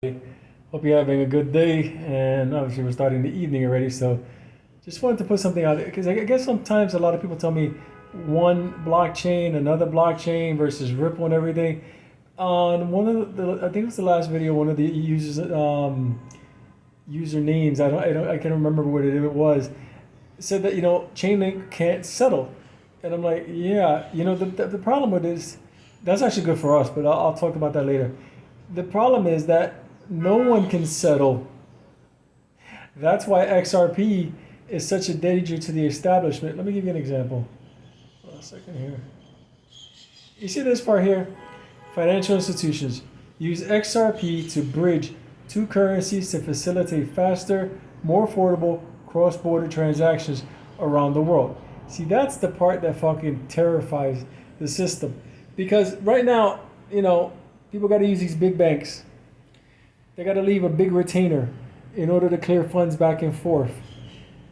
Hope you're having a good day, and obviously we're starting the evening already. So, just wanted to put something out there because I guess sometimes a lot of people tell me one blockchain, another blockchain versus Ripple and everything. On one of I think it was the last video, one of the users user names, I can't remember what it was, said that Chainlink can't settle, and I'm like, yeah, the problem with this, that's actually good for us, but I'll talk about that later. The problem is that no one can settle. That's why XRP is such a danger to the establishment. Let me give you an example. Hold on a second here. You see this part here? Financial institutions use XRP to bridge two currencies to facilitate faster, more affordable cross-border transactions around the world. See, that's the part that fucking terrifies the system. Because right now, people got to use these big banks. They got to leave a big retainer in order to clear funds back and forth.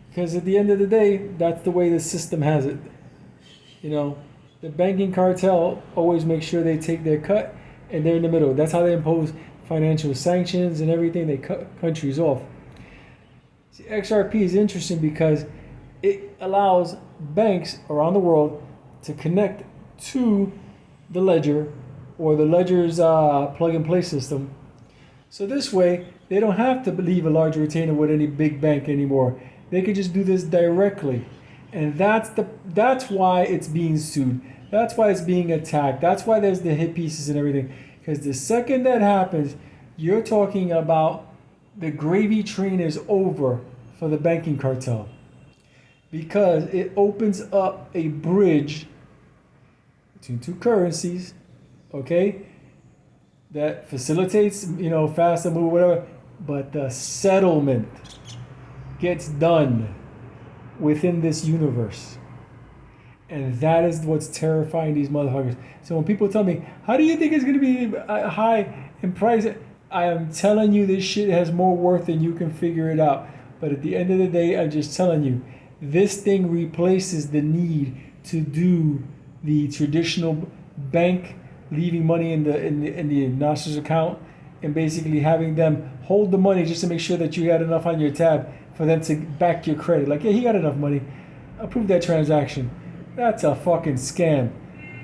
Because at the end of the day, that's the way the system has it. The banking cartel always makes sure they take their cut, and they're in the middle. That's how they impose financial sanctions and everything. They cut countries off. See, XRP is interesting because it allows banks around the world to connect to the ledger or the ledger's plug-and-play system. So this way, they don't have to leave a large retainer with any big bank anymore. They can just do this directly. And that's why it's being sued. That's why it's being attacked. That's why there's the hit pieces and everything. Because the second that happens, you're talking about the gravy train is over for the banking cartel. Because it opens up a bridge between two currencies, okay, that facilitates, faster move, whatever, but the settlement gets done within this universe. And that is what's terrifying these motherfuckers. So when people tell me, how do you think it's going to be high in price? I am telling you, this shit has more worth than you can figure it out. But at the end of the day, I'm just telling you, this thing replaces the need to do the traditional bank leaving money in the master's account and basically having them hold the money just to make sure that you had enough on your tab for them to back your credit. Like, yeah, he got enough money. Approve that transaction. That's a fucking scam.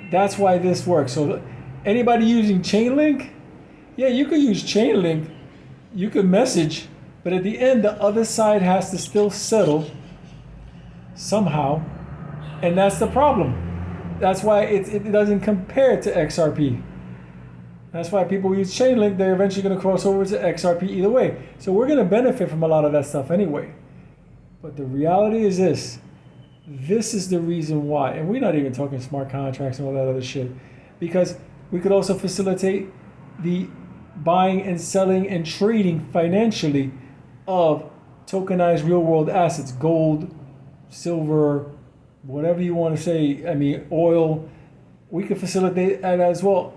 That's why this works. So anybody using Chainlink, yeah, you could use Chainlink. You could message, but at the end, the other side has to still settle somehow, and that's the problem. That's why it doesn't compare to XRP. That's why people use Chainlink. They're eventually going to cross over to XRP either way. So we're going to benefit from a lot of that stuff anyway. But the reality is this. This is the reason why. And we're not even talking smart contracts and all that other shit. Because we could also facilitate the buying and selling and trading financially of tokenized real world assets. Gold, silver, whatever you want to say, oil, we could facilitate that as well,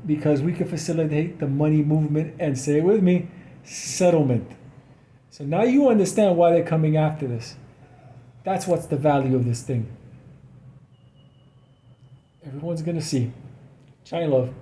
because we could facilitate the money movement and, say it with me, settlement. So now you understand why they're coming after this. That's what's the value of this thing. Everyone's going to see. China love.